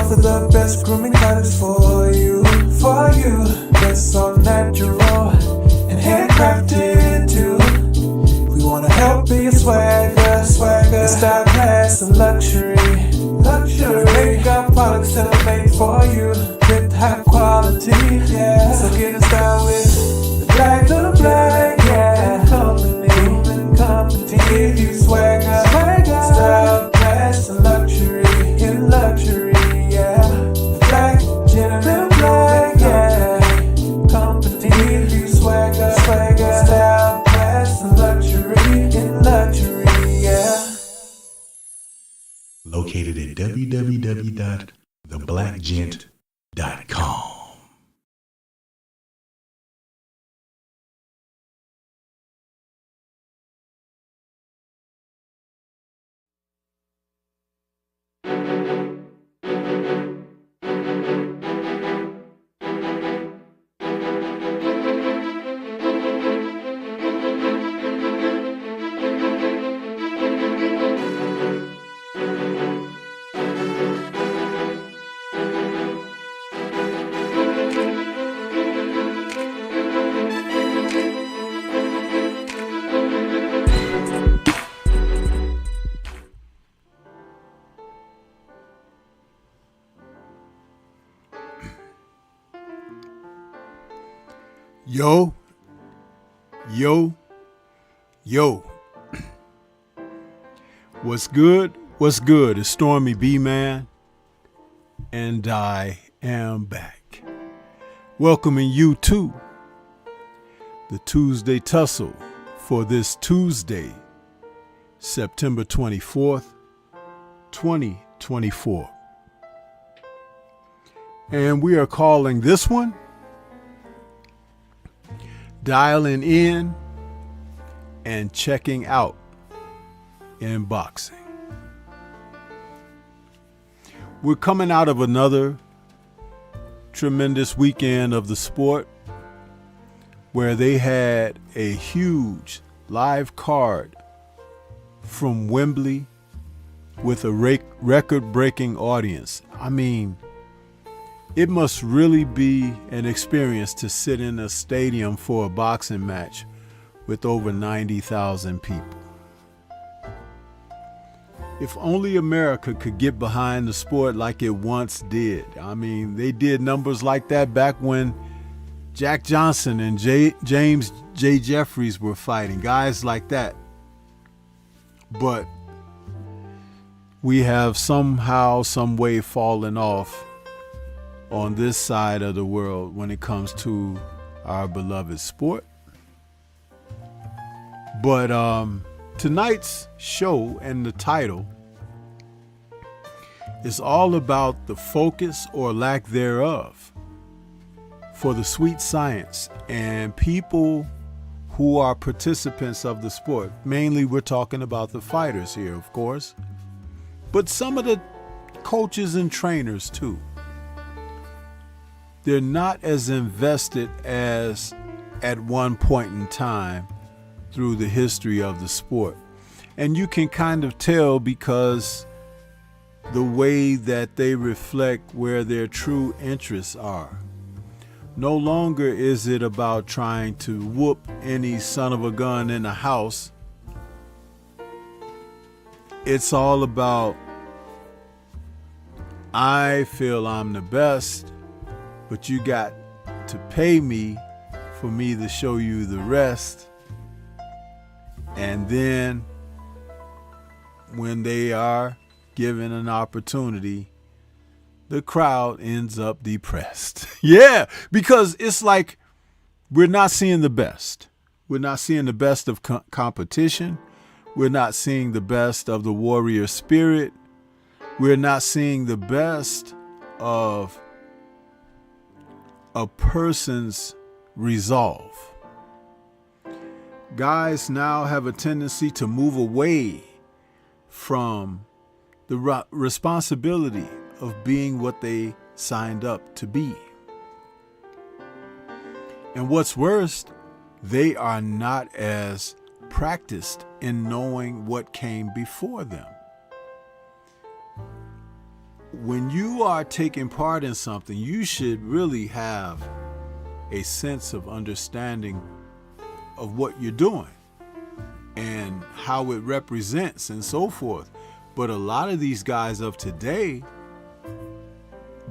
offer the best grooming items for you. That's all natural and handcrafted too. We wanna help be a swagger, style, class, and luxury. Make our products tailor-made for you with high quality. Yeah, so get in style with the black, yeah. Company, give you swagger, style, class, and luxury. In luxury, yeah. The black, gentleman, black, yeah. Company, give you swagger, style, class, and luxury. In luxury, yeah. Located at www.theblackgent.com. Yo. What's good? It's Stormy B, man. And I am back. welcoming you to the Tuesday Tussle for this Tuesday, September 24th, 2024. And we are calling this one Dialing In and Checking Out in Boxing. We're coming out of another tremendous weekend of the sport where they had a huge live card from Wembley with a record-breaking audience. I mean, it must really be an experience to sit in a stadium for a boxing match with over 90,000 people. If only America could get behind the sport like it once did. I mean, they did numbers like that back when Jack Johnson and James J. Jeffries were fighting, guys like that. But we have somehow, some way fallen off on this side of the world when it comes to our beloved sport. But tonight's show and the title is all about the focus or lack thereof for the sweet science and people who are participants of the sport. Mainly we're talking about the fighters here, of course, but some of the coaches and trainers too. They're not as invested as at one point in time through the history of the sport. And you can kind of tell because the way that they reflect where their true interests are. No longer is it about trying to whoop any son of a gun in the house. It's all about, I feel I'm the best, but you got to pay me for me to show you the rest. And then when they are given an opportunity, the crowd ends up depressed. Yeah, because it's like we're not seeing the best. We're not seeing the best of competition. We're not seeing the best of the warrior spirit. We're not seeing the best of a person's resolve. Guys now have a tendency to move away from the responsibility of being what they signed up to be. And what's worse, they are not as practiced in knowing what came before them. When you are taking part in something, you should really have a sense of understanding of what you're doing and how it represents and so forth. But a lot of these guys of today,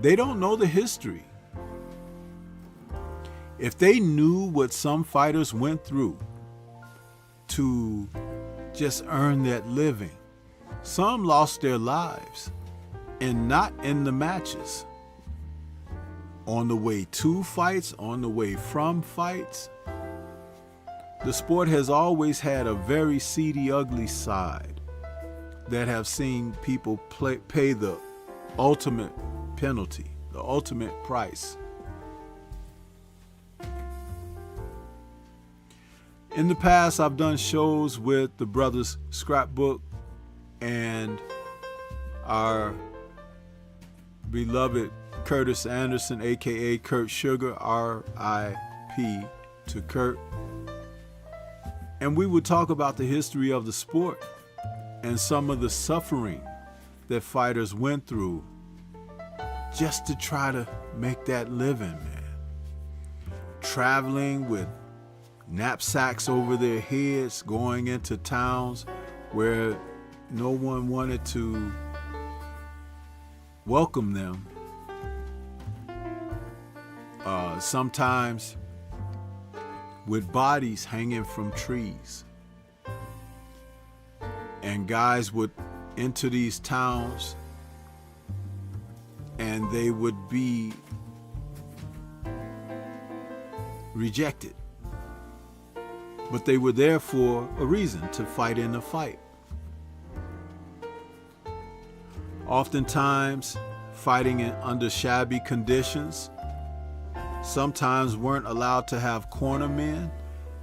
they don't know the history. If they knew what some fighters went through to just earn that living, some lost their lives and not in the matches. On the way to fights, on the way from fights. The sport has always had a very seedy, ugly side that have seen people pay the ultimate penalty, the ultimate price. In the past, I've done shows with the brothers Scrapbook and our beloved Curtis Anderson, aka Kurt Sugar, R.I.P. to Kurt. And we would talk about the history of the sport and some of the suffering that fighters went through just to try to make that living, man. Traveling with knapsacks over their heads, going into towns where no one wanted to welcome them. Sometimes with bodies hanging from trees. And guys would enter these towns and they would be rejected. But they were there for a reason, to fight in the fight. Oftentimes, fighting under shabby conditions, sometimes weren't allowed to have cornermen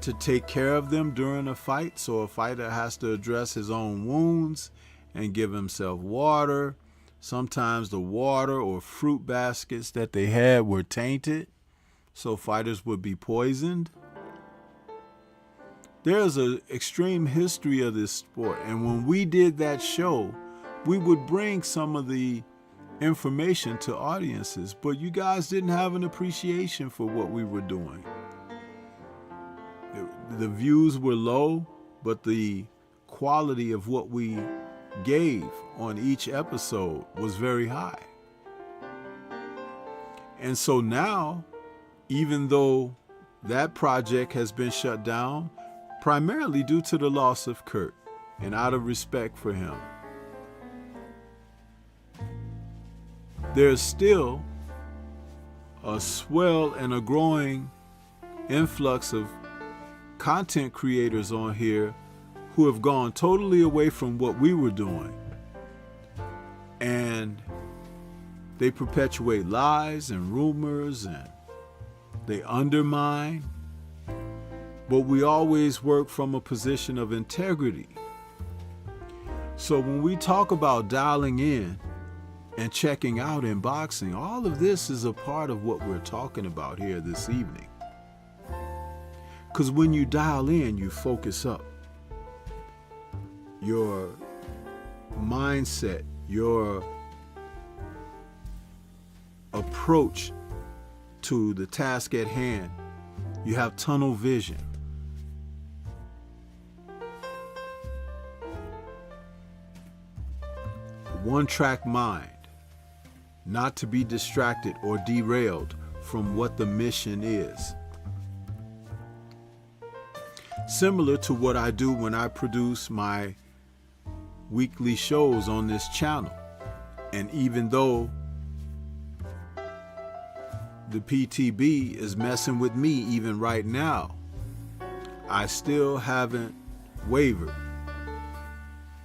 to take care of them during a fight. So a fighter has to address his own wounds and give himself water. Sometimes the water or fruit baskets that they had were tainted, so fighters would be poisoned. There's an extreme history of this sport, and when we did that show, we would bring some of the information to audiences, but you guys didn't have an appreciation for what we were doing. The views were low, but the quality of what we gave on each episode was very high. And so now, even though that project has been shut down, primarily due to the loss of Kurt and out of respect for him, there's still a swell and a growing influx of content creators on here who have gone totally away from what we were doing. And they perpetuate lies and rumors and they undermine. But we always work from a position of integrity. So when we talk about dialing in and checking out in boxing, all of this is a part of what we're talking about here this evening. Because when you dial in, you focus up. Your mindset, your approach to the task at hand, you have tunnel vision. One-track mind, not to be distracted or derailed from what the mission is. Similar to what I do when I produce my weekly shows on this channel. And even though the PTB is messing with me even right now, I still haven't wavered.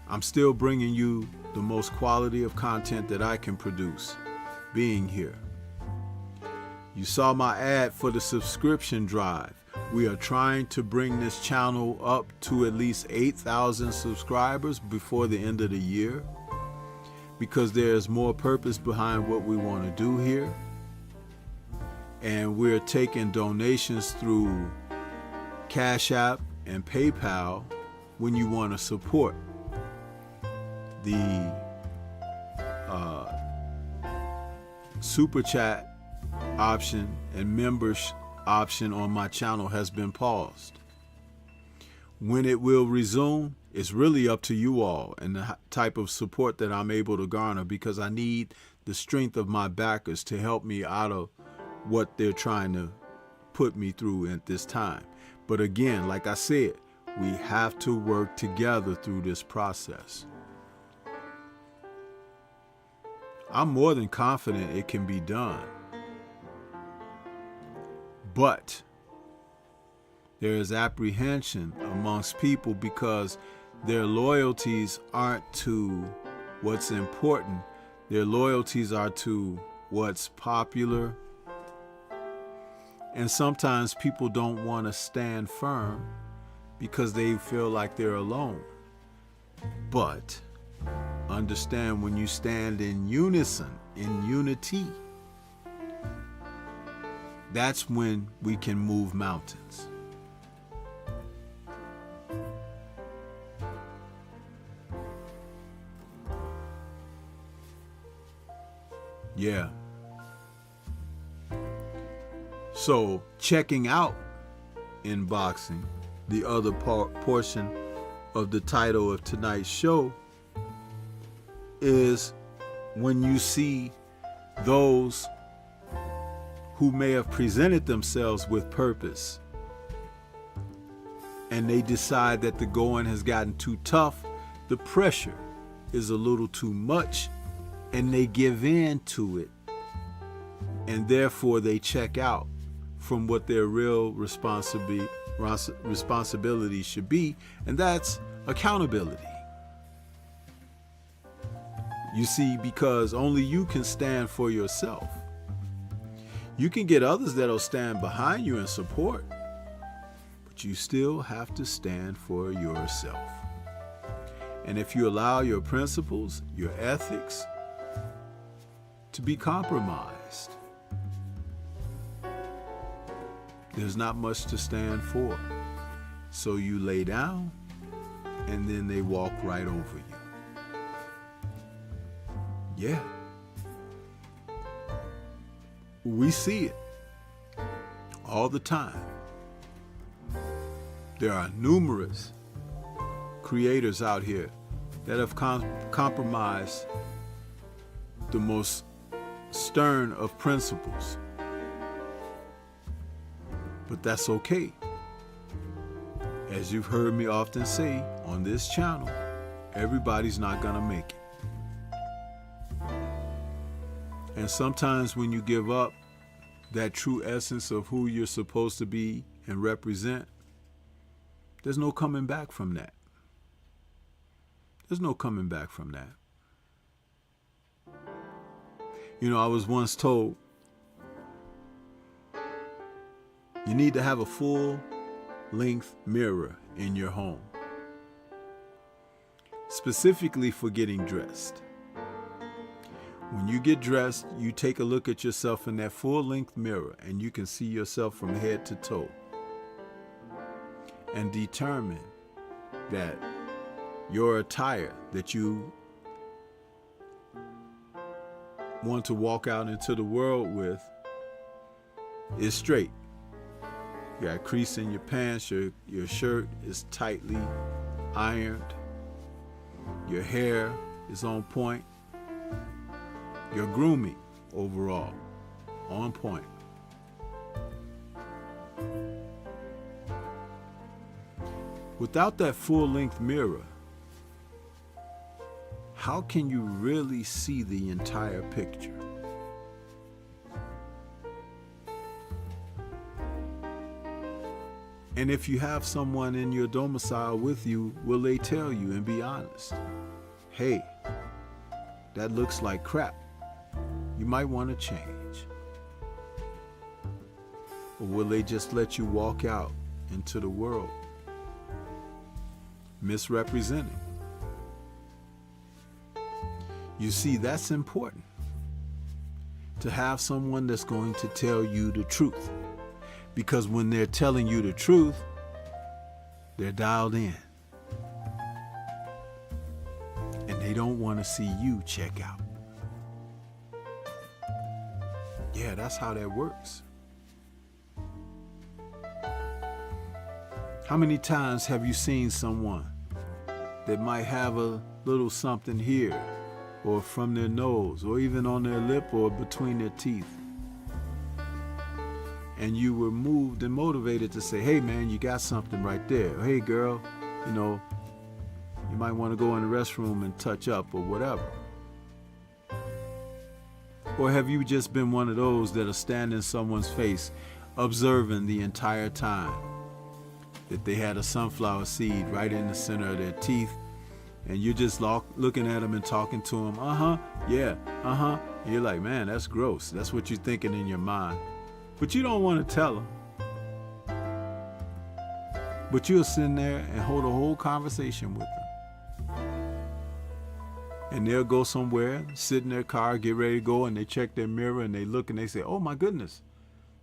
I'm still bringing you the most quality of content that I can produce, being here. You saw my ad for the subscription drive. We are trying to bring this channel up to at least 8,000 subscribers before the end of the year, because there's more purpose behind what we want to do here. And we're taking donations through Cash App and PayPal when you want to support the super chat option and members option on my channel has been paused. When it will resume, it's really up to you all and the type of support that I'm able to garner, because I need the strength of my backers to help me out of what they're trying to put me through at this time. But again, like I said, we have to work together through this process. I'm more than confident it can be done. But there is apprehension amongst people because their loyalties aren't to what's important. Their loyalties are to what's popular. And sometimes people don't want to stand firm because they feel like they're alone. But understand, when you stand in unison, in unity, that's when we can move mountains. Yeah. So checking out in boxing, the other portion of the title of tonight's show, is when you see those who may have presented themselves with purpose and they decide that the going has gotten too tough, the pressure is a little too much, and they give in to it, and therefore they check out from what their real responsibility should be, and that's accountability. You see, because only you can stand for yourself. You can get others that'll stand behind you and support, but you still have to stand for yourself. And if you allow your principles, your ethics to be compromised, there's not much to stand for. So you lay down, and then they walk right over you. Yeah. We see it all the time. There are numerous creators out here that have compromised the most stern of principles. But that's okay. As you've heard me often say on this channel, everybody's not gonna make it. And sometimes when you give up that true essence of who you're supposed to be and represent, there's no coming back from that. There's no coming back from that. You know, I was once told you need to have a full-length mirror in your home, specifically for getting dressed. When you get dressed, you take a look at yourself in that full-length mirror, and you can see yourself from head to toe, and determine that your attire that you want to walk out into the world with is straight. You got a crease in your pants, your shirt is tightly ironed, your hair is on point, your grooming overall on point. Without that full-length mirror, how can you really see the entire picture? And if you have someone in your domicile with you, will they tell you and be honest? Hey, that looks like crap. You might want to change. Or will they just let you walk out into the world misrepresenting? You see, that's important, to have someone that's going to tell you the truth. Because when they're telling you the truth, they're dialed in. And they don't want to see you check out. Yeah, that's how that works. How many times have you seen someone that might have a little something here, or from their nose, or even on their lip, or between their teeth, and you were moved and motivated to say, hey man, you got something right there. Or, hey girl, you know, you might want to go in the restroom and touch up or whatever. Or have you just been one of those that are standing in someone's face observing the entire time that they had a sunflower seed right in the center of their teeth, and you're just looking at them and talking to them, yeah, and you're like, man, that's gross. That's what you're thinking in your mind. But you don't want to tell them. But you'll sit there and hold a whole conversation with them. And they'll go somewhere, sit in their car, get ready to go, and they check their mirror and they look and they say, oh my goodness,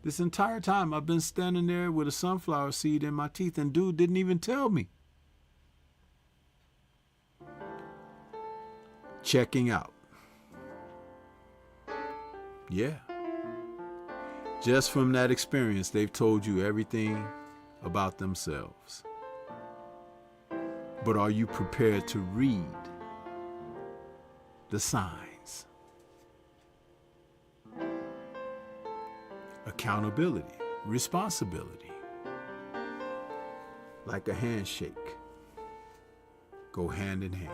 this entire time I've been standing there with a sunflower seed in my teeth and dude didn't even tell me. Checking out. Yeah. Just from that experience, they've told you everything about themselves. But are you prepared to read the signs? Accountability, responsibility, like a handshake, go hand in hand.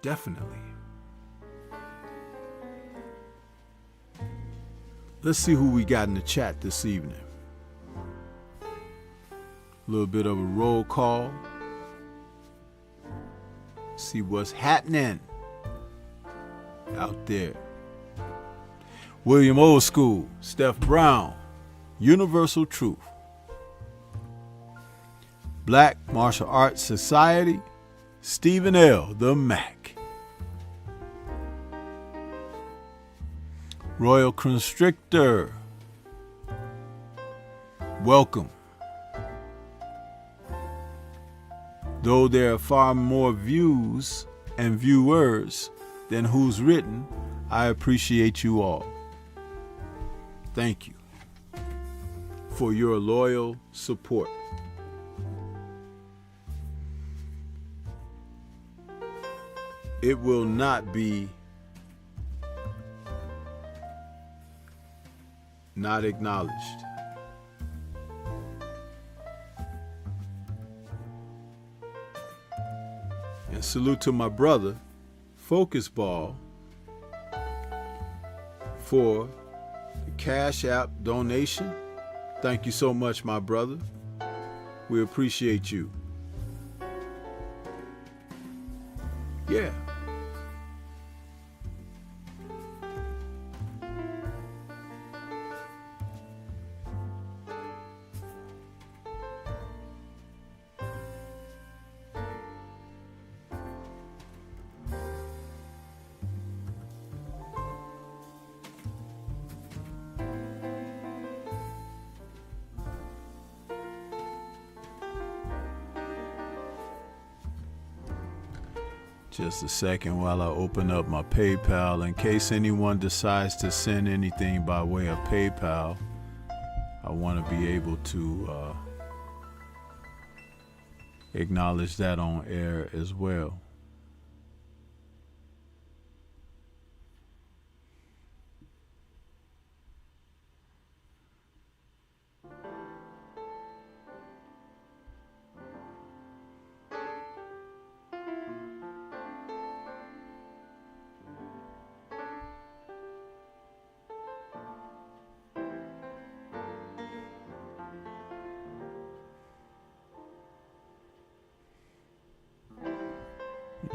Definitely. Let's see who we got in the chat this evening. A little bit of a roll call. See what's happening out there. William Old School, Steph Brown, Universal Truth, Black Martial Arts Society, Stephen L. the Mac, Royal Constrictor, welcome. Though there are far more views and viewers than who's written, I appreciate you all. Thank you for your loyal support. It will not be not acknowledged. And salute to my brother, Focus Ball, for the Cash App donation. Thank you so much, my brother. We appreciate you. Yeah. Just a second while I open up my PayPal in case anyone decides to send anything by way of PayPal. I want to be able to acknowledge that on air as well.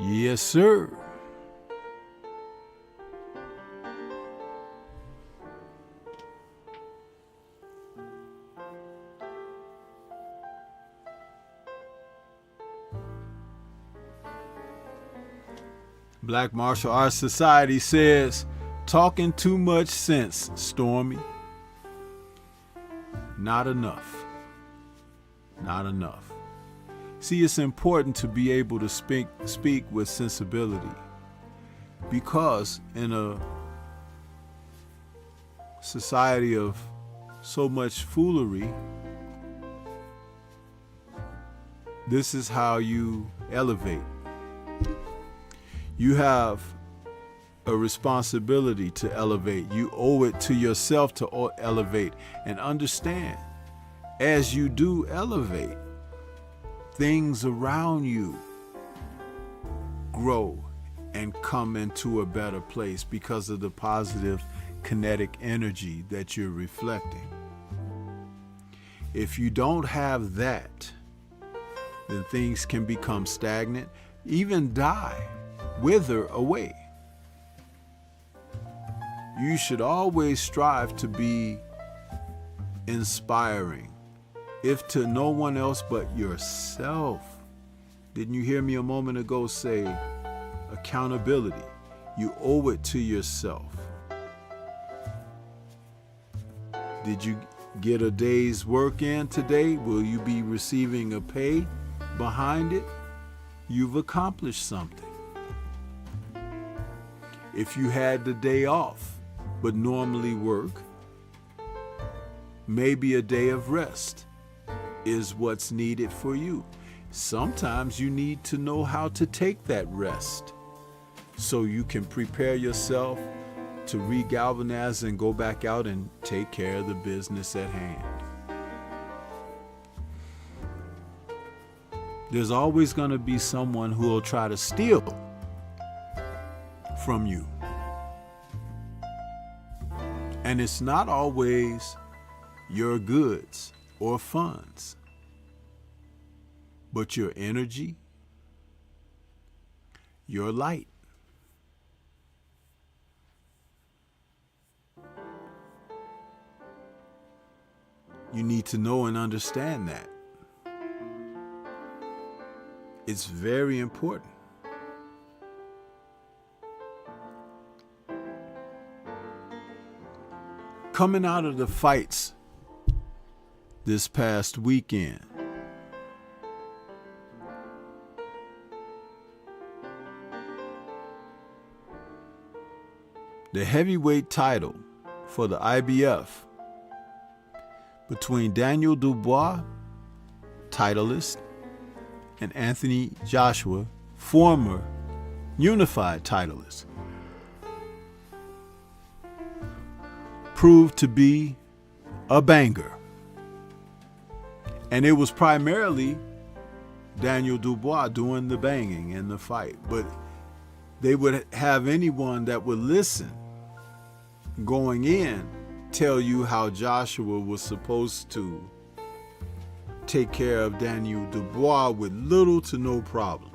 Yes, sir. Black Martial Arts Society says, talking too much sense, Stormy. Not enough. Not enough. See, it's important to be able to speak with sensibility, because in a society of so much foolery, this is how you elevate. You have a responsibility to elevate. You owe it to yourself to elevate, and understand, as you do elevate, things around you grow and come into a better place because of the positive kinetic energy that you're reflecting. If you don't have that, then things can become stagnant, even die, wither away. You should always strive to be inspiring, if to no one else but yourself. Didn't you hear me a moment ago say accountability? You owe it to yourself. Did you get a day's work in today? Will you be receiving a pay behind it? You've accomplished something. If you had the day off but normally work, maybe a day of rest is what's needed for you. Sometimes you need to know how to take that rest so you can prepare yourself to regalvanize and go back out and take care of the business at hand. There's always going to be someone who will try to steal from you. And it's not always your goods or funds, but your energy, your light. You need to know and understand that. It's very important. Coming out of the fights this past weekend, the heavyweight title for the IBF between Daniel Dubois, titleist, and Anthony Joshua, former unified titleist, proved to be a banger. And it was primarily Daniel Dubois doing the banging in the fight, but they would have anyone that would listen going in tell you how Joshua was supposed to take care of Daniel Dubois with little to no problem.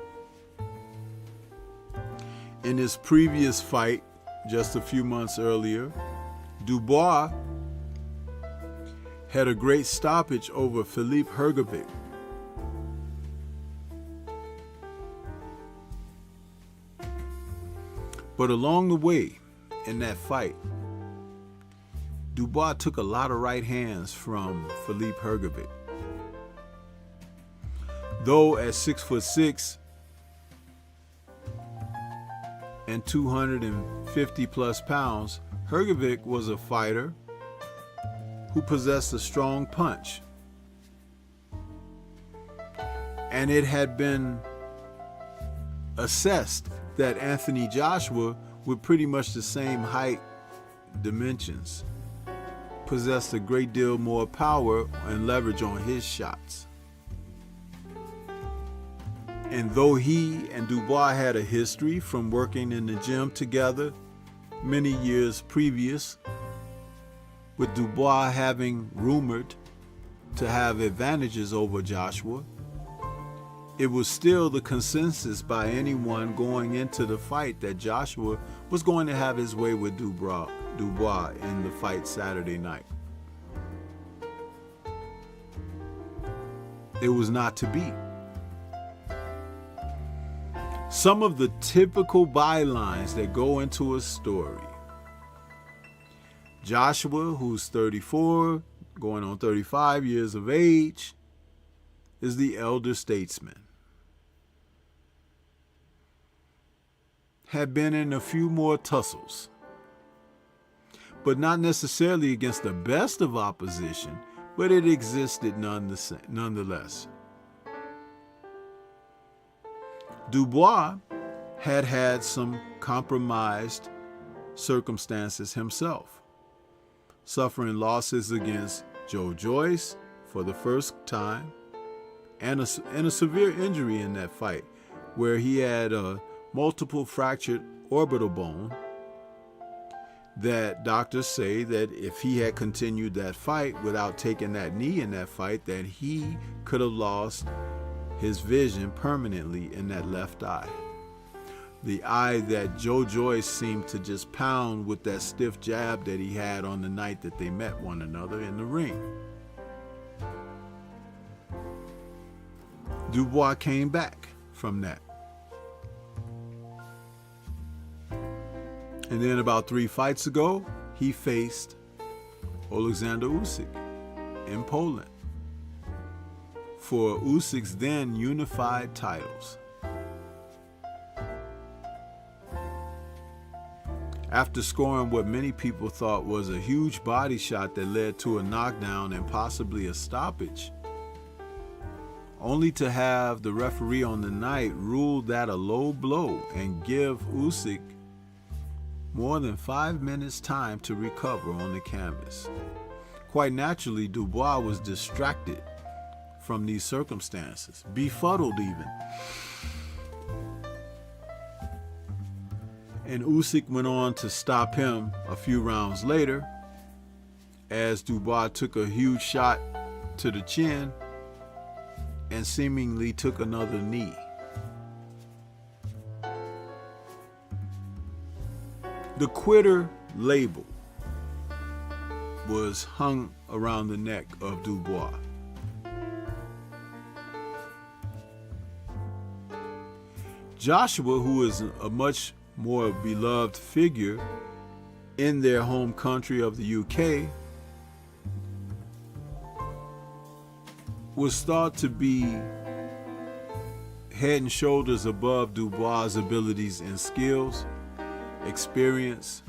In his previous fight, just a few months earlier, Dubois had a great stoppage over Philippe Hergovic. But along the way in that fight, Dubois took a lot of right hands from Philippe Hergovic. Though at 6'6" and 250 plus pounds, Hergovic was a fighter who possessed a strong punch. And it had been assessed that Anthony Joshua, with pretty much the same height dimensions, possessed a great deal more power and leverage on his shots. And though he and Dubois had a history from working in the gym together many years previous, with Dubois having rumored to have advantages over Joshua, it was still the consensus by anyone going into the fight that Joshua was going to have his way with Dubois in the fight Saturday night. It was not to be. Some of the typical bylines that go into a story. Joshua, who's 34, going on 35 years of age, is the elder statesman. Had been in a few more tussles, but not necessarily against the best of opposition, but it existed nonetheless. Dubois had some compromised circumstances himself, suffering losses against Joe Joyce for the first time, and a severe injury in that fight, where he had a multiple fractured orbital bone that doctors say that if he had continued that fight without taking that knee in that fight, that he could have lost his vision permanently in that left eye. The eye that Joe Joyce seemed to just pound with that stiff jab that he had on the night that they met one another in the ring. Dubois came back from that. And then about 3 fights ago, he faced Alexander Usyk in Poland for Usyk's then unified titles. After scoring what many people thought was a huge body shot that led to a knockdown and possibly a stoppage, only to have the referee on the night rule that a low blow and give Usyk more than 5 minutes time to recover on the canvas. Quite naturally, Dubois was distracted from these circumstances, befuddled even. And Usyk went on to stop him a few rounds later as Dubois took a huge shot to the chin and seemingly took another knee. The quitter label was hung around the neck of Dubois. Joshua, who is a much more beloved figure in their home country of the UK, was thought to be head and shoulders above Dubois' abilities and skills, experience,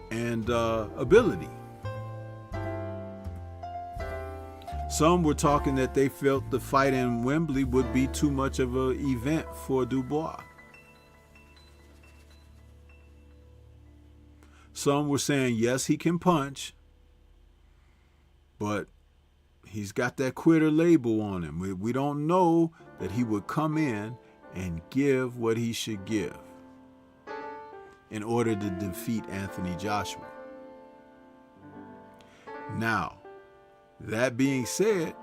and ability. Some were talking that they felt the fight in Wembley would be too much of an event for Dubois. Some were saying, yes, he can punch, but he's got that quitter label on him. We don't know that he would come in and give what he should give in order to defeat Anthony Joshua. Now, that being said,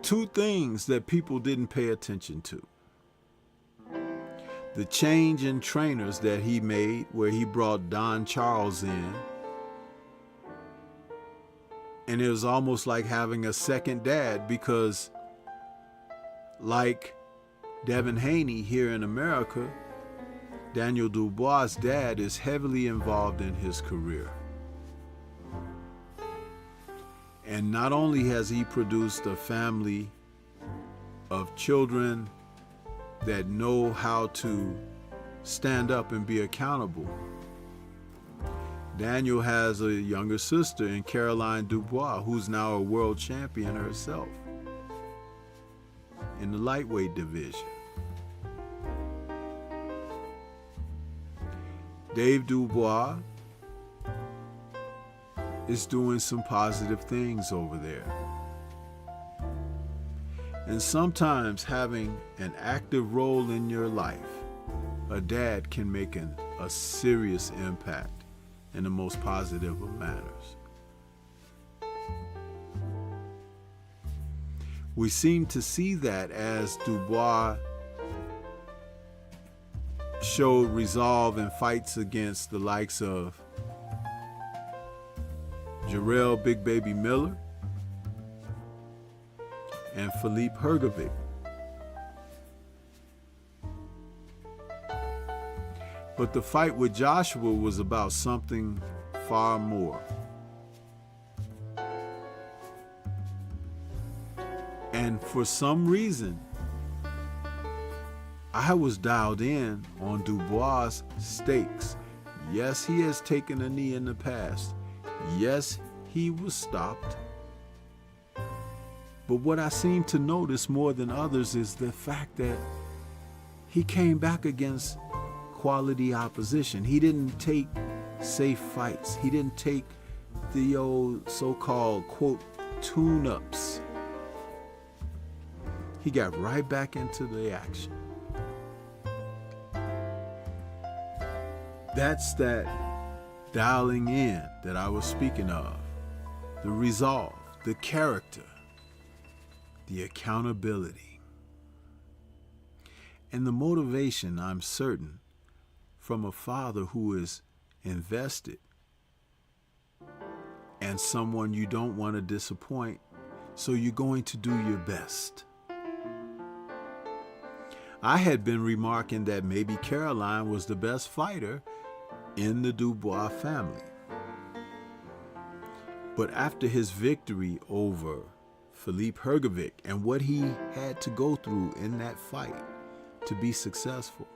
two things that people didn't pay attention to. The change in trainers that he made, where he brought Don Charles in, and it was almost like having a second dad, because like Devin Haney here in America, Daniel Dubois' dad is heavily involved in his career. And not only has he produced a family of children that know how to stand up and be accountable, Daniel has a younger sister in Caroline Dubois, who's now a world champion herself in the lightweight division. Dave Dubois is doing some positive things over there. And sometimes having an active role in your life, a dad can make a serious impact in the most positive of manners. We seem to see that as Dubois showed resolve in fights against the likes of Jarrell Big Baby Miller and Philippe Hergovic. But the fight with Joshua was about something far more. And for some reason, I was dialed in on Dubois' stakes. Yes, he has taken a knee in the past. Yes, he was stopped. But what I seem to notice more than others is the fact that he came back against quality opposition. He didn't take safe fights. He didn't take the old so-called, quote, tune-ups. He got right back into the action. That's that dialing in that I was speaking of. The resolve, the character, the accountability, and the motivation, I'm certain, from a father who is invested and someone you don't want to disappoint, so you're going to do your best. I had been remarking that maybe Caroline was the best fighter in the Dubois family. But after his victory over Philippe Hergovic and what he had to go through in that fight to be successful,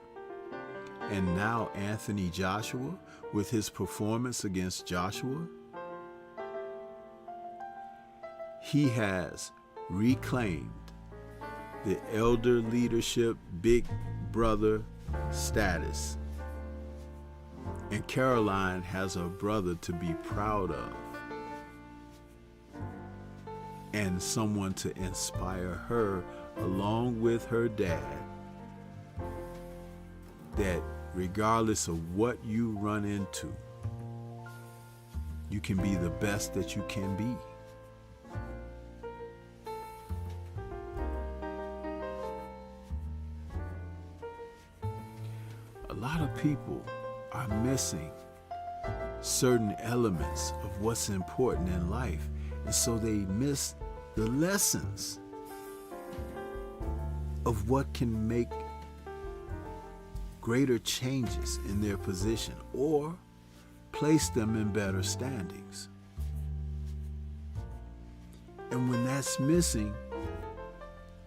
and now Anthony Joshua with his performance against Joshua, he has reclaimed the elder leadership, big brother status. And Caroline has a brother to be proud of and someone to inspire her along with her dad, that regardless of what you run into, you can be the best that you can be. A lot of people are missing certain elements of what's important in life, and so they miss the lessons of what can make greater changes in their position or place them in better standings. And when that's missing,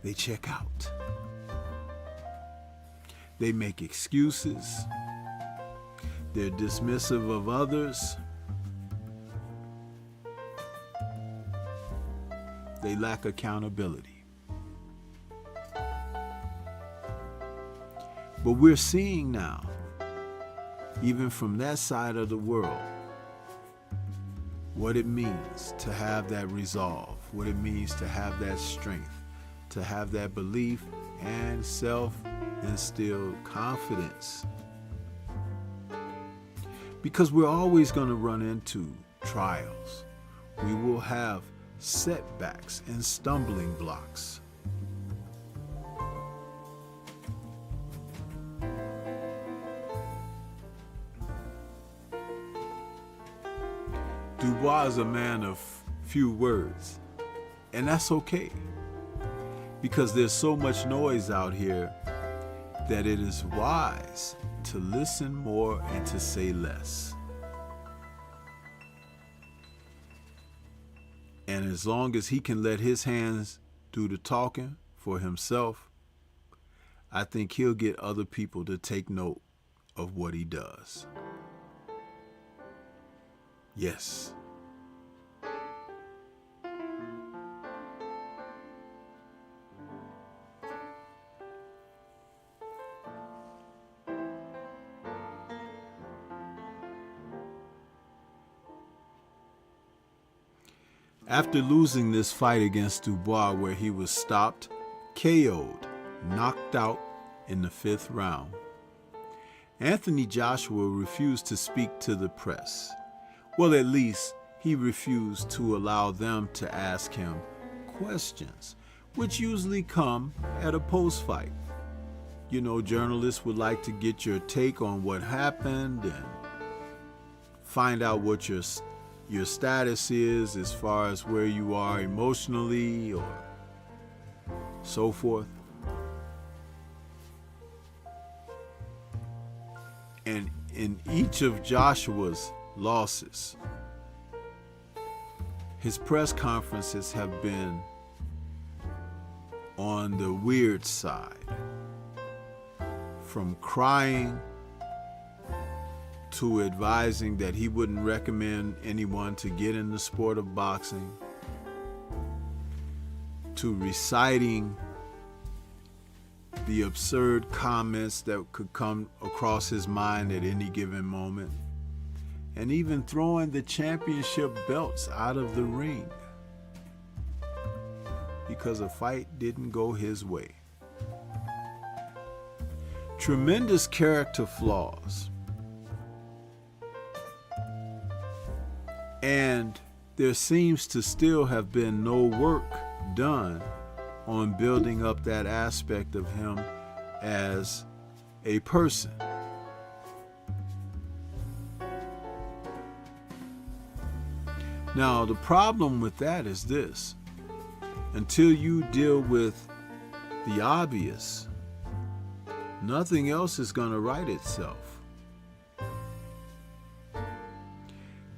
they check out. They make excuses. They're dismissive of others. They lack accountability. But we're seeing now, even from that side of the world, what it means to have that resolve, what it means to have that strength, to have that belief and self-instilled confidence. Because we're always going to run into trials. We will have setbacks and stumbling blocks. Dubois is a man of few words, and that's okay, because there's so much noise out here that it is wise to listen more and to say less. And as long as he can let his hands do the talking for himself, I think he'll get other people to take note of what he does. Yes. After losing this fight against Dubois, where he was stopped, KO'd, knocked out in the 5th round, Anthony Joshua refused to speak to the press. Well, at least he refused to allow them to ask him questions, which usually come at a post-fight. You know, journalists would like to get your take on what happened and find out what your status is as far as where you are emotionally or so forth. And in each of Joshua's losses, his press conferences have been on the weird side, from crying to advising that he wouldn't recommend anyone to get in the sport of boxing, to reciting the absurd comments that could come across his mind at any given moment, and even throwing the championship belts out of the ring because a fight didn't go his way. Tremendous character flaws. And there seems to still have been no work done on building up that aspect of him as a person. Now, the problem with that is this: until you deal with the obvious, nothing else is going to right itself.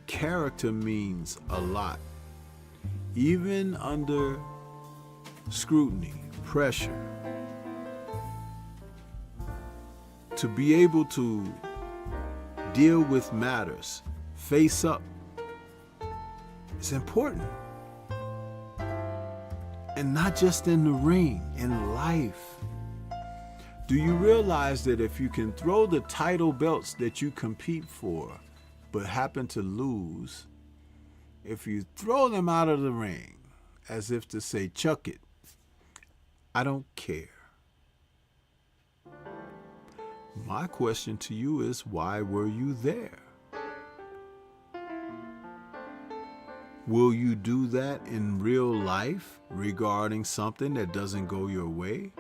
Character means a lot, even under scrutiny, pressure. To be able to deal with matters face up is important. And not just in the ring, in life. Do you realize that if you can throw the title belts that you compete for but happen to lose, if you throw them out of the ring as if to say, chuck it, I don't care, My question to you is, why were you there? Will you do that in real life regarding something that doesn't go your way?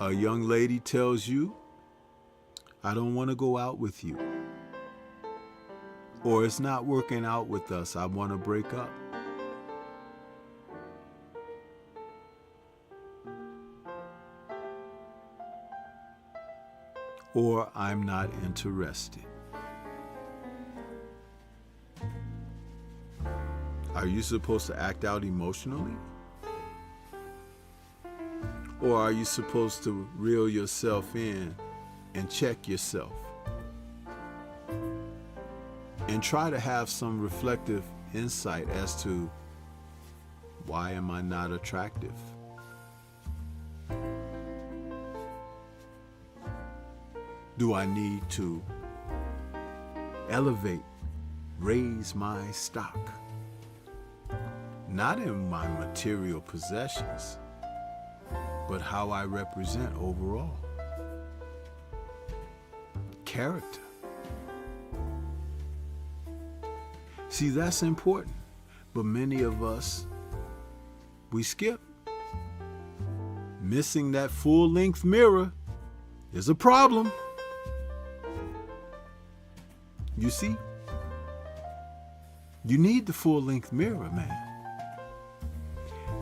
A young lady tells you, I don't want to go out with you. Or it's not working out with us, I want to break up. Or I'm not interested. Are you supposed to act out emotionally? Or are you supposed to reel yourself in and check yourself? And try to have some reflective insight as to, why am I not attractive? Do I need to elevate, raise my stock? Not in my material possessions, but how I represent overall. Character. See, that's important, but many of us, we skip. Missing that full-length mirror is a problem. You see, you need the full-length mirror, man.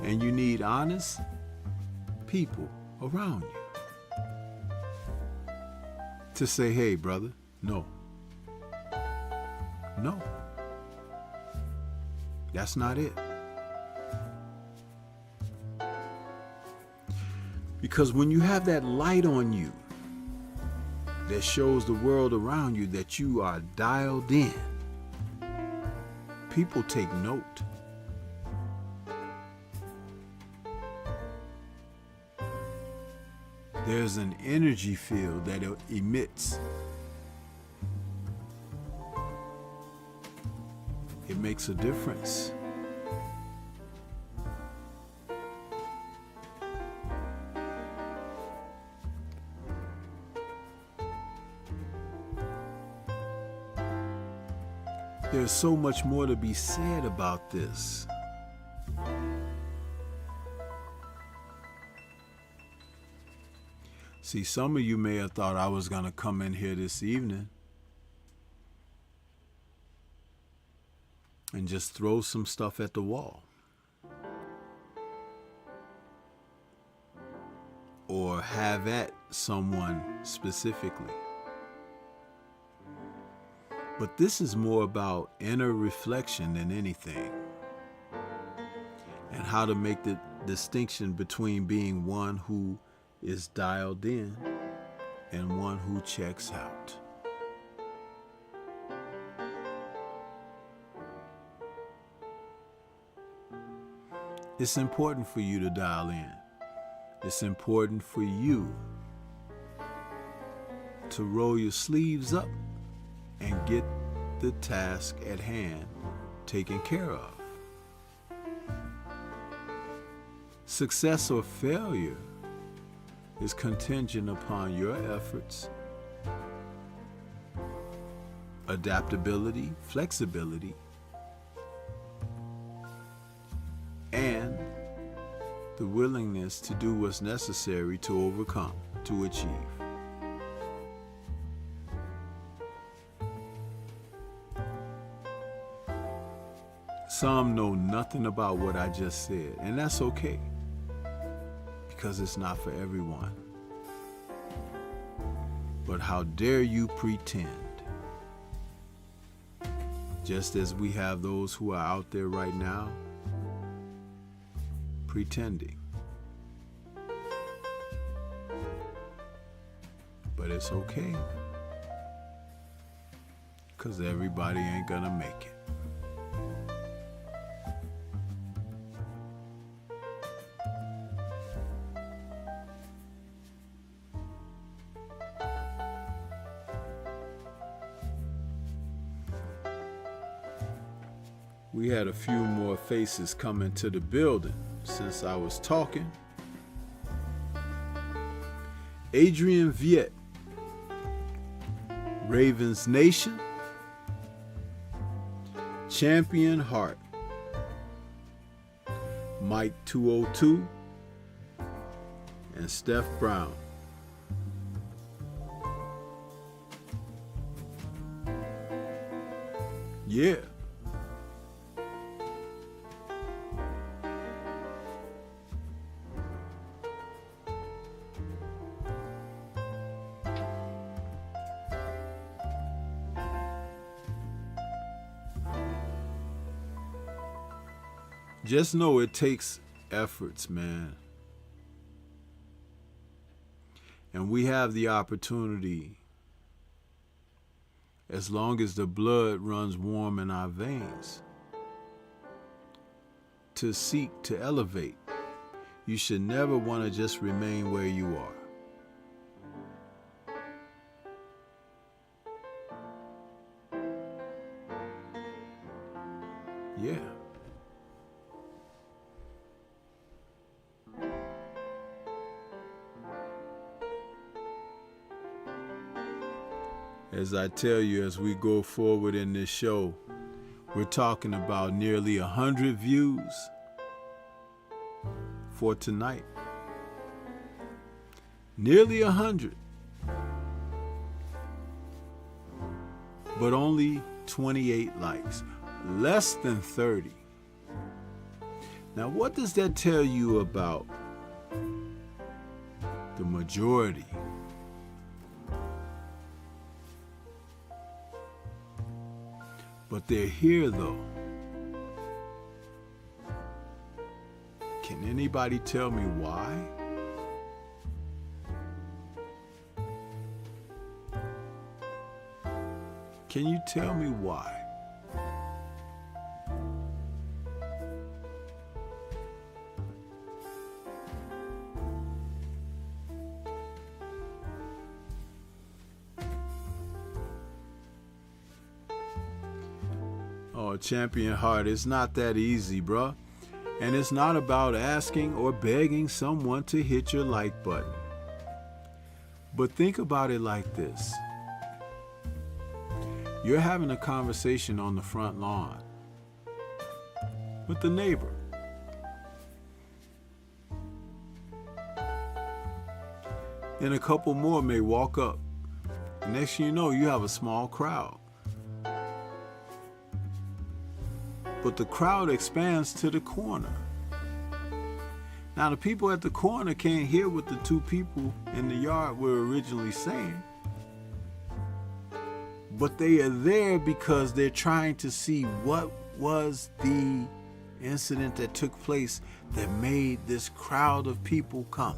And you need honest people around you to say, hey, brother, no. No. That's not it. Because when you have that light on you that shows the world around you that you are dialed in, people take note. There's an energy field that it emits. It makes a difference. There's so much more to be said about this. See, some of you may have thought I was going to come in here this evening and just throw some stuff at the wall. Or have at someone specifically. But this is more about inner reflection than anything. And how to make the distinction between being one who is dialed in and one who checks out. It's important for you to dial in. It's important for you to roll your sleeves up and get the task at hand taken care of. Success or failure is contingent upon your efforts, adaptability, flexibility, and the willingness to do what's necessary to overcome, to achieve. Some know nothing about what I just said, and that's okay, because it's not for everyone. But how dare you pretend? Just as we have those who are out there right now pretending. But it's okay, because everybody ain't gonna make it. We had a few more faces come into the building since I was talking. Adrian Viet, Ravens Nation, Champion Heart, Mike 202, and Steph Brown. Yeah. Just know it takes efforts, man. And we have the opportunity, as long as the blood runs warm in our veins, to seek to elevate. You should never want to just remain where you are. Yeah. As I tell you, as we go forward in this show, we're talking about nearly 100 views for tonight. Nearly 100. But only 28 likes. Less than 30. Now, what does that tell you about the majority? But they're here, though. Can anybody tell me why? Can you tell me why? Oh, Champion Heart, it's not that easy, bruh. And it's not about asking or begging someone to hit your like button. But think about it like this. You're having a conversation on the front lawn with the neighbor. Then a couple more may walk up. And next thing you know, you have a small crowd. But the crowd expands to the corner. Now the people at the corner can't hear what the two people in the yard were originally saying. But they are there because they're trying to see what was the incident that took place that made this crowd of people come.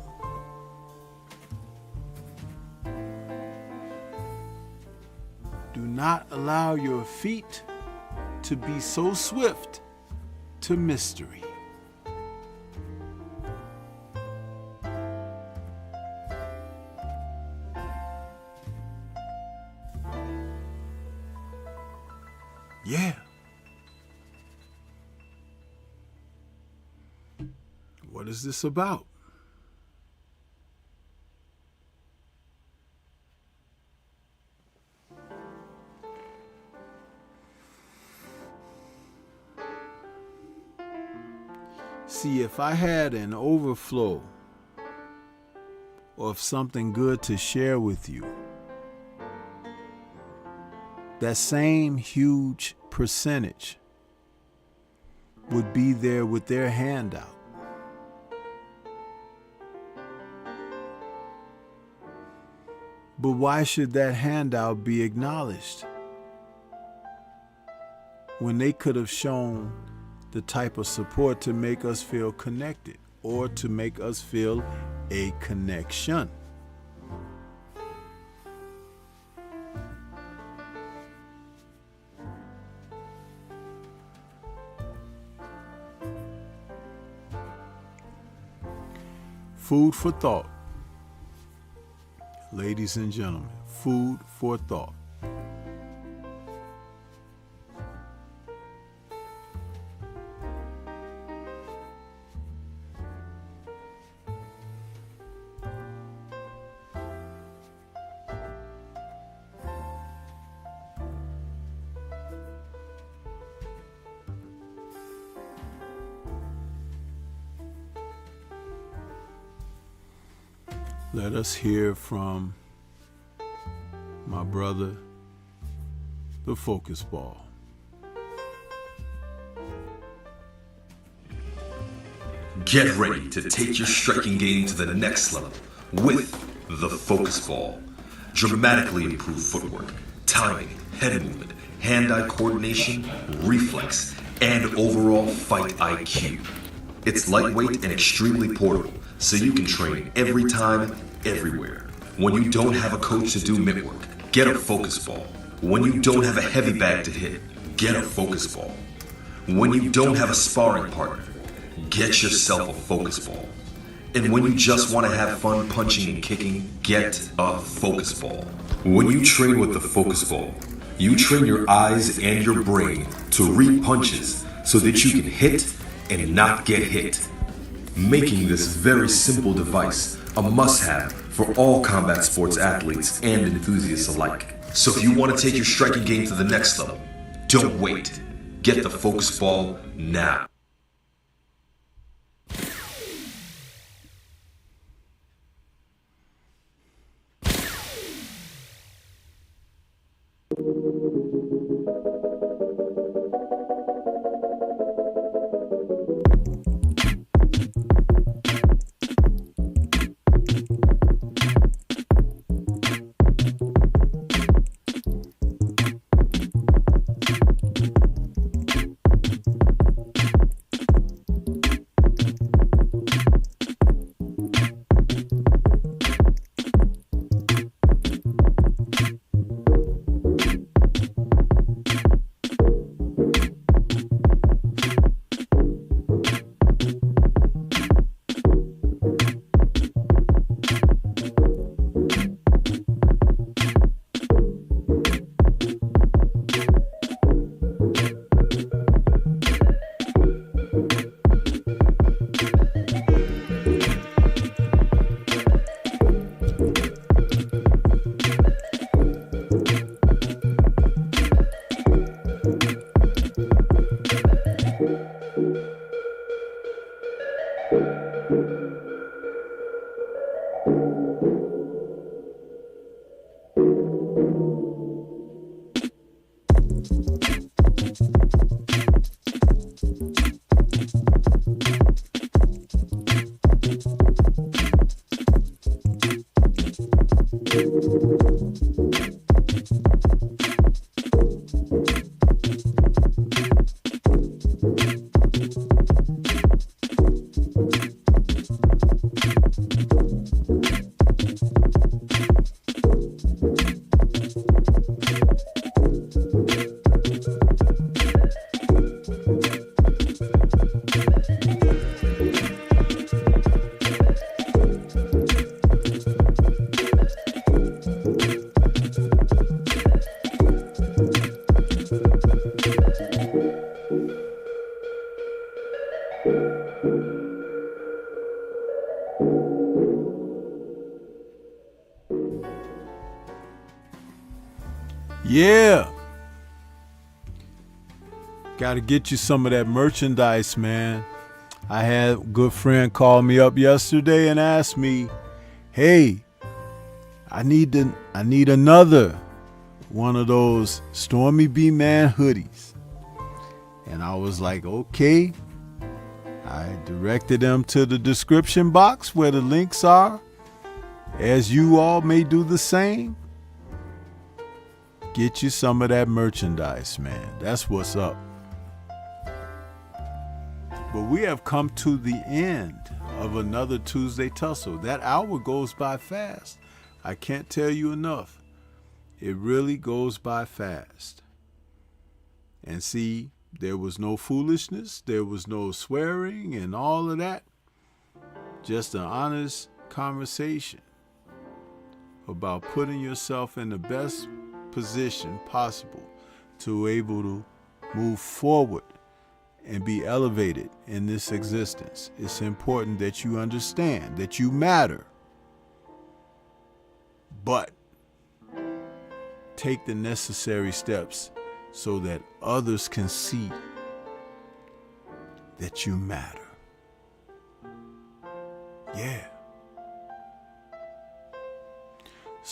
Do not allow your feet to be so swift to mystery. Yeah. What is this about? See, if I had an overflow of something good to share with you, that same huge percentage would be there with their hand out. But why should that handout be acknowledged when they could have shown the type of support to make us feel connected or to make us feel a connection? Food for thought. Ladies and gentlemen, food for thought. let us hear from my brother, the focus ball. Get ready to take your striking game to the next level with the focus ball. Dramatically improved footwork, timing, head movement, hand-eye coordination, reflex, and overall fight IQ. It's lightweight and extremely portable, so you can train every time, everywhere. When you don't have a coach to do mitt work, get a focus ball. When you don't have a heavy bag to hit, get a focus ball. When you don't have a sparring partner, get yourself a focus ball. And when you just want to have fun punching and kicking, get a focus ball. When you train with the focus ball, you train your eyes and your brain to read punches so that you can hit and not get hit, making this very simple device a must-have for all combat sports athletes and enthusiasts alike. So if you want to take your striking game to the next level, don't wait. Get the focus ball now. Yeah. Got to get you some of that merchandise, man. I had a good friend call me up yesterday and asked me, hey, I need another one of those Stormy B Man hoodies. And I was like, okay. I directed them to the description box where the links are, as you all may do the same. Get you some of that merchandise, man. That's what's up. But we have come to the end of another Tuesday Tussle. That hour goes by fast. I can't tell you enough. It really goes by fast. And see, there was no foolishness. There was no swearing and all of that. Just an honest conversation about putting yourself in the best position possible to able to move forward and be elevated in this existence. It's important that you understand that you matter, but take the necessary steps so that others can see that you matter. Yeah.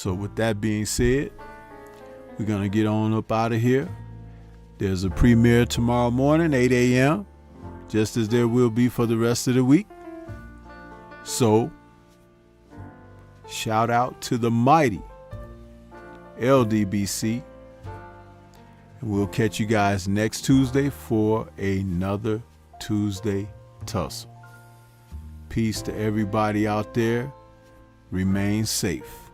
So with that being said, we're going to get on up out of here. There's a premiere tomorrow morning, 8 a.m., just as there will be for the rest of the week. So, shout out to the mighty LDBC. And we'll catch you guys next Tuesday for another Tuesday Tussle. Peace to everybody out there. Remain safe.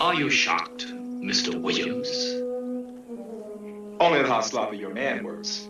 Are you shocked, Mr. Williams? Only at how sloppy your man works.